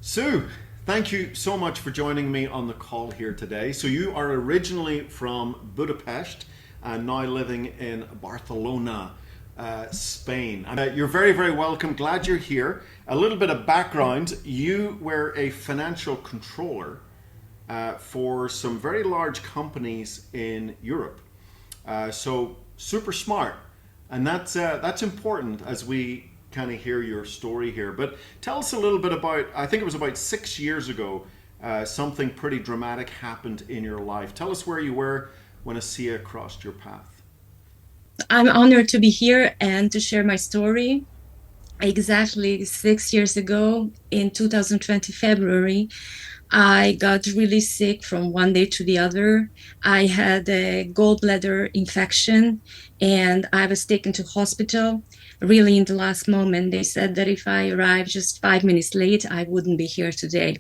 Sue, thank you so much for joining me on the call here today. So, you are originally from Budapest and now living in Barcelona, Spain. And you're very, very welcome. Glad you're here. A little bit of background: you were a financial controller for some very large companies in Europe. So, super smart. And that's important as we kind of hear your story here. But tell us a little bit about, I think it was about 6 years ago, something pretty dramatic happened in your life. Tell us where you were when ASEA crossed your path. I'm honored to be here and to share my story. Exactly 6 years ago, in 2020 February, I got really sick from one day to the other. I had a gallbladder infection and I was taken to hospital. Really, in the last moment, they said that if I arrived just 5 minutes late, I wouldn't be here today.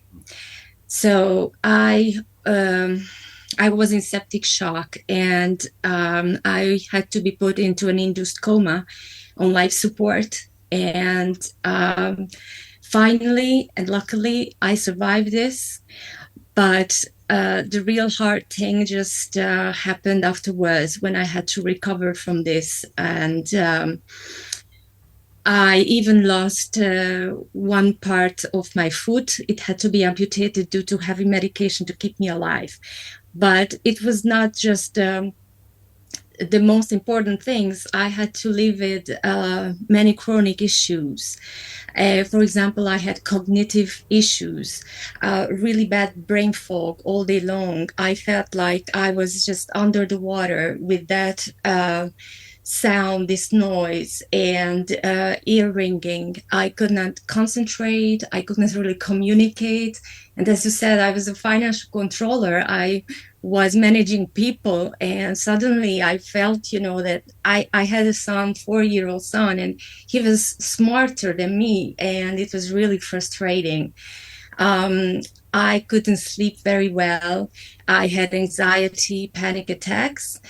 So I was in septic shock, and I had to be put into an induced coma on life support. And finally, and luckily, I survived this. But the real hard thing just happened afterwards when I had to recover from this. And I even lost one part of my foot. It had to be amputated due to heavy medication to keep me alive. But it was not just the most important things. I had to live with many chronic issues. For example, I had cognitive issues, really bad brain fog all day long. I felt like I was just under the water with that sound, this noise, and ear ringing. I could not concentrate. I could not really communicate. And as you said, I was a financial controller. I was managing people, and suddenly I felt, that I had a son, 4-year-old son, and he was smarter than me, and it was really frustrating. Um, I couldn't sleep very well. I had anxiety, panic attacks,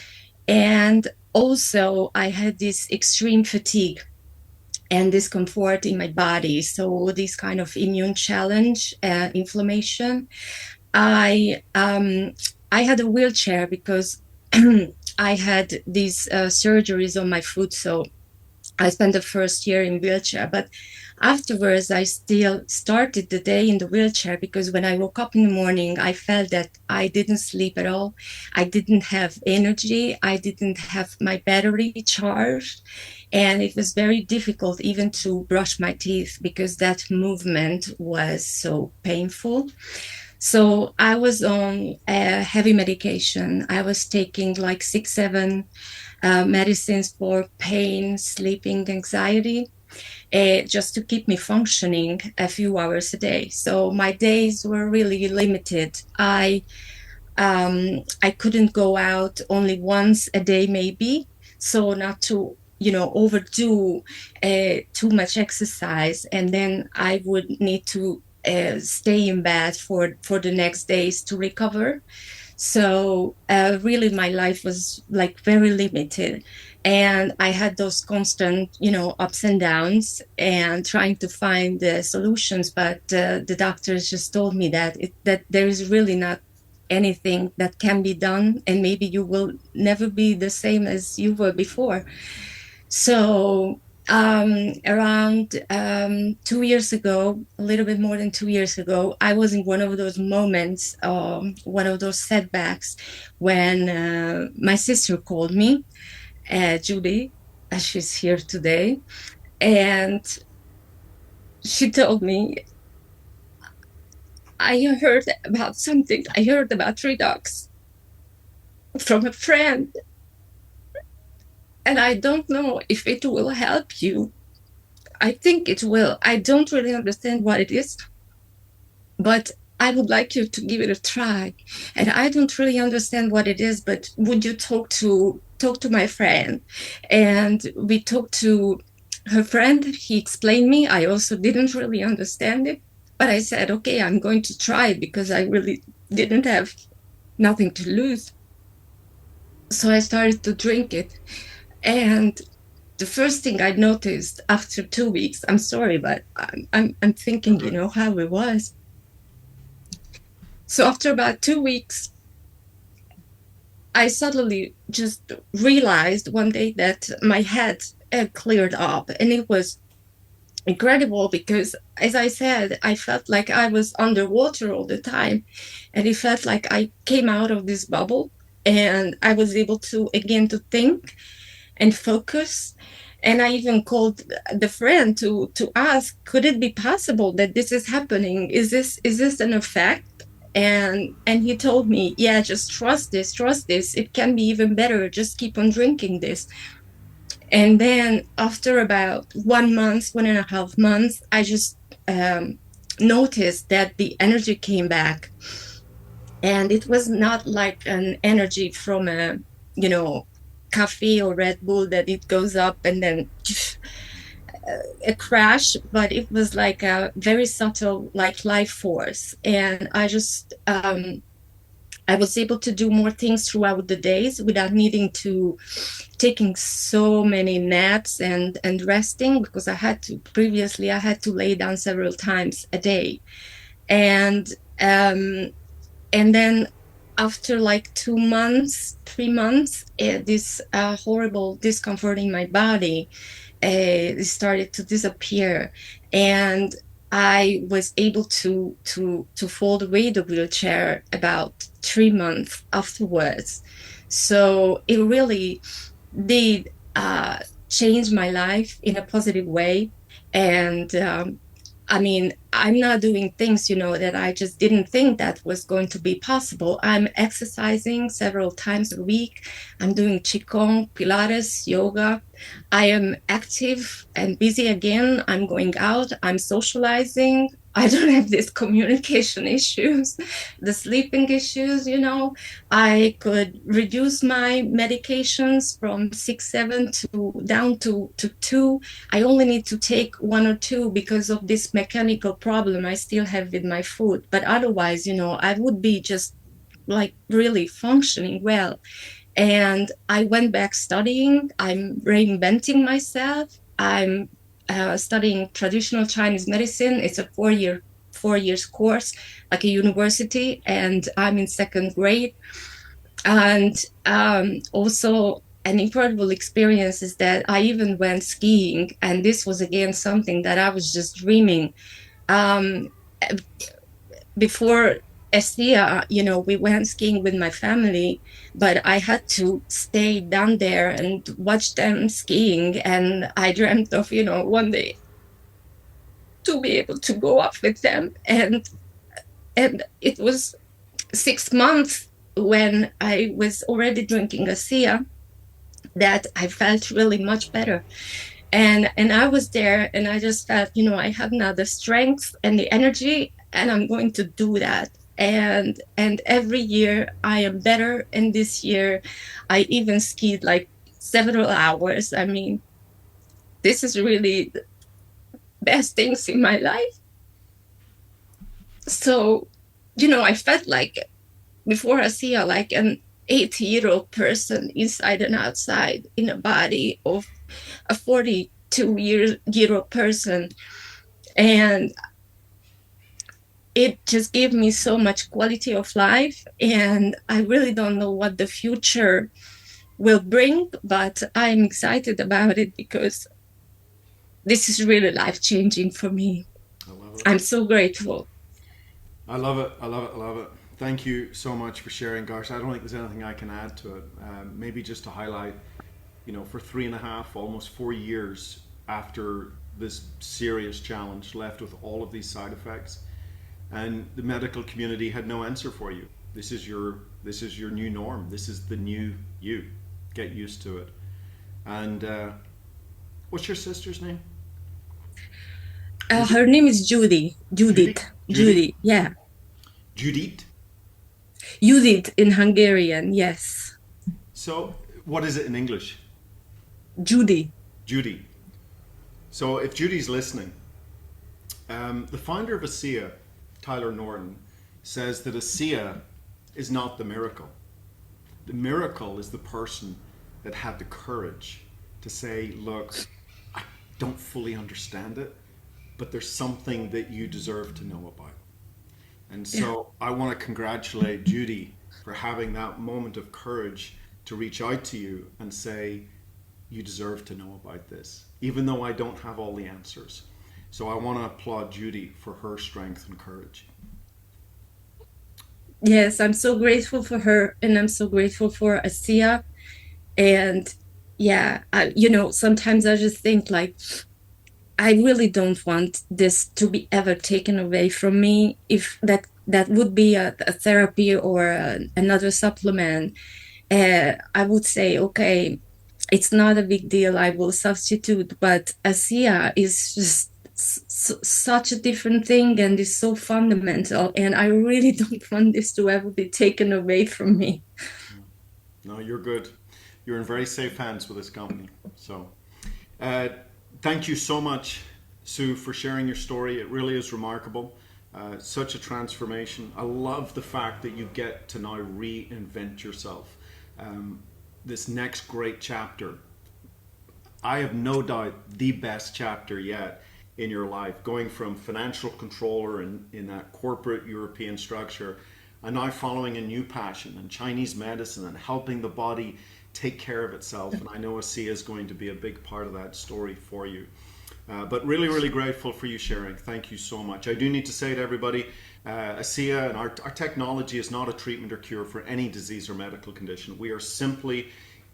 and also I had this extreme fatigue and discomfort in my body. So this kind of immune challenge, inflammation. I um, I had a wheelchair because I had these surgeries on my foot, so I spent the first year in wheelchair. But afterwards, I still started the day in the wheelchair because when I woke up in the morning, I felt that I didn't sleep at all. I didn't have energy. I didn't have my battery charged. And it was very difficult even to brush my teeth because that movement was so painful. So I was on heavy medication. I was taking like 6, 7 medicines for pain, sleeping, anxiety, just to keep me functioning a few hours a day. So my days were really limited. I couldn't go out only once a day, maybe, so not to overdo too much exercise, and then I would need to stay in bed for the next days to recover. So really, my life was like very limited, and I had those constant, ups and downs, and trying to find the solutions. But the doctors just told me that there is really not anything that can be done, and maybe you will never be the same as you were before. So around 2 years ago, a little bit more than 2 years ago, I was in one of those moments, one of those setbacks, when my sister called me, Judy, as she's here today, and she told me, I heard about something. I heard about Redox from a friend, and I don't know if it will help you. I think it will. I don't really understand what it is, but I would like you to give it a try. And I don't really understand what it is, but would you talk to my friend? And we talked to her friend. He explained me. I also didn't really understand it, but I said, okay, I'm going to try it because I really didn't have nothing to lose. So I started to drink it. And the first thing I noticed after 2 weeks, I'm sorry, but I'm thinking, how it was. So after about 2 weeks, I suddenly just realized one day that my head cleared up, and it was incredible because, as I said, I felt like I was underwater all the time, and it felt like I came out of this bubble, and I was able to again to think and focus. And I even called the friend to ask, could it be possible that this is happening? Is this an effect? And he told me, yeah, just trust this. It can be even better. Just keep on drinking this. And then after about 1 month, 1.5 months, I just noticed that the energy came back. And it was not like an energy from a, you know, coffee or Red Bull that it goes up and then a crash, but it was like a very subtle, like life force. And I was able to do more things throughout the days without needing to taking so many naps and resting, because I had to lay down several times a day. And um and then after like 2 months, 3 months, this horrible discomfort in my body started to disappear, and I was able to fold away the wheelchair about 3 months afterwards. So it really did change my life in a positive way. And I mean, I'm not doing things, that I just didn't think that was going to be possible. I'm exercising several times a week. I'm doing Qigong, Pilates, yoga. I am active and busy again. I'm going out. I'm socializing. I don't have these communication issues, the sleeping issues. I could reduce my medications from 6, 7 to down to 2. I only need to take 1 or 2 because of this mechanical problem I still have with my food. But otherwise, I would be just like really functioning well. And I went back studying. I'm reinventing myself. I'm studying traditional Chinese medicine. It's a 4 years course, like a university, and I'm in second grade. And also, an incredible experience is that I even went skiing, and this was again something that I was just dreaming. Um, Before ASEA, we went skiing with my family, but I had to stay down there and watch them skiing. And I dreamt of, one day to be able to go up with them. And it was 6 months when I was already drinking ASEA that I felt really much better. And I was there, and I just felt, I have now the strength and the energy, and I'm going to do that. And every year I am better. And this year I even skied like several hours. I mean, this is really the best things in my life. So, I felt like before I see her like an 80-year-old person inside and outside in a body of a 42-year-old person. And it just gave me so much quality of life. And I really don't know what the future will bring, but I'm excited about it because this is really life changing for me. I love it. I'm so grateful. I love it. I love it. I love it. Thank you so much for sharing, Gosh. I don't think there's anything I can add to it. Maybe just to highlight, for 3.5, almost 4 years after this serious challenge, left with all of these side effects, and the medical community had no answer for you. This is your new norm. This is the new you. Get used to it. And what's your sister's name? Is it Her name is Judy. Judy? Judith. Judy? Judy. Yeah. Judith? Judith in Hungarian. Yes. So, what is it in English? Judy. Judy. So, if Judy's listening, the founder of ASEA, Tyler Norton, says that ASEA is not the miracle. The miracle is the person that had the courage to say, look, I don't fully understand it, but there's something that you deserve to know about. And Yeah. so I want to congratulate Judy for having that moment of courage to reach out to you and say, you deserve to know about this, even though I don't have all the answers. So I want to applaud Judy for her strength and courage. Yes, I'm so grateful for her, and I'm so grateful for ASEA. And yeah, sometimes I just think like I really don't want this to be ever taken away from me. If that would be a therapy or another supplement, I would say, okay, it's not a big deal. I will substitute. But ASEA is just such a different thing and is so fundamental. And I really don't want this to ever be taken away from me. No, you're good. You're in very safe hands with this company. So, uh, thank you so much, Sue, for sharing your story. It really is remarkable. Such a transformation. I love the fact that you get to now reinvent yourself. Um, this next great chapter, I have no doubt the best chapter yet in your life, going from financial controller in that corporate European structure and now following a new passion in Chinese medicine and helping the body take care of itself. And I know ASEA is going to be a big part of that story for you. But really, really grateful for you sharing. Thank you so much. I do need to say to everybody, ASEA and our technology is not a treatment or cure for any disease or medical condition. We are simply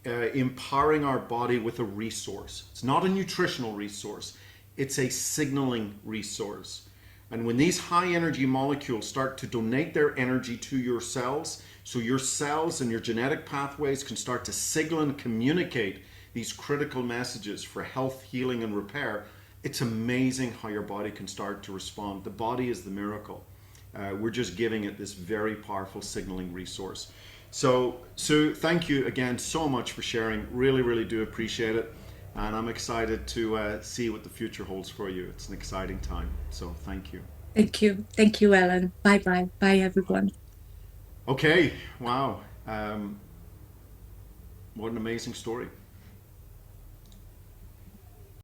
empowering our body with a resource. It's not a nutritional resource, it's a signaling resource. And when these high energy molecules start to donate their energy to your cells, so your cells and your genetic pathways can start to signal and communicate these critical messages for health, healing, and repair, it's amazing how your body can start to respond. The body is the miracle. We're just giving it this very powerful signaling resource. So, Sue, thank you again so much for sharing. Really, really do appreciate it. And I'm excited to see what the future holds for you. It's an exciting time. So, thank you. Thank you. Thank you, Ellen. Bye bye. Bye, everyone. Okay, wow. What an amazing story.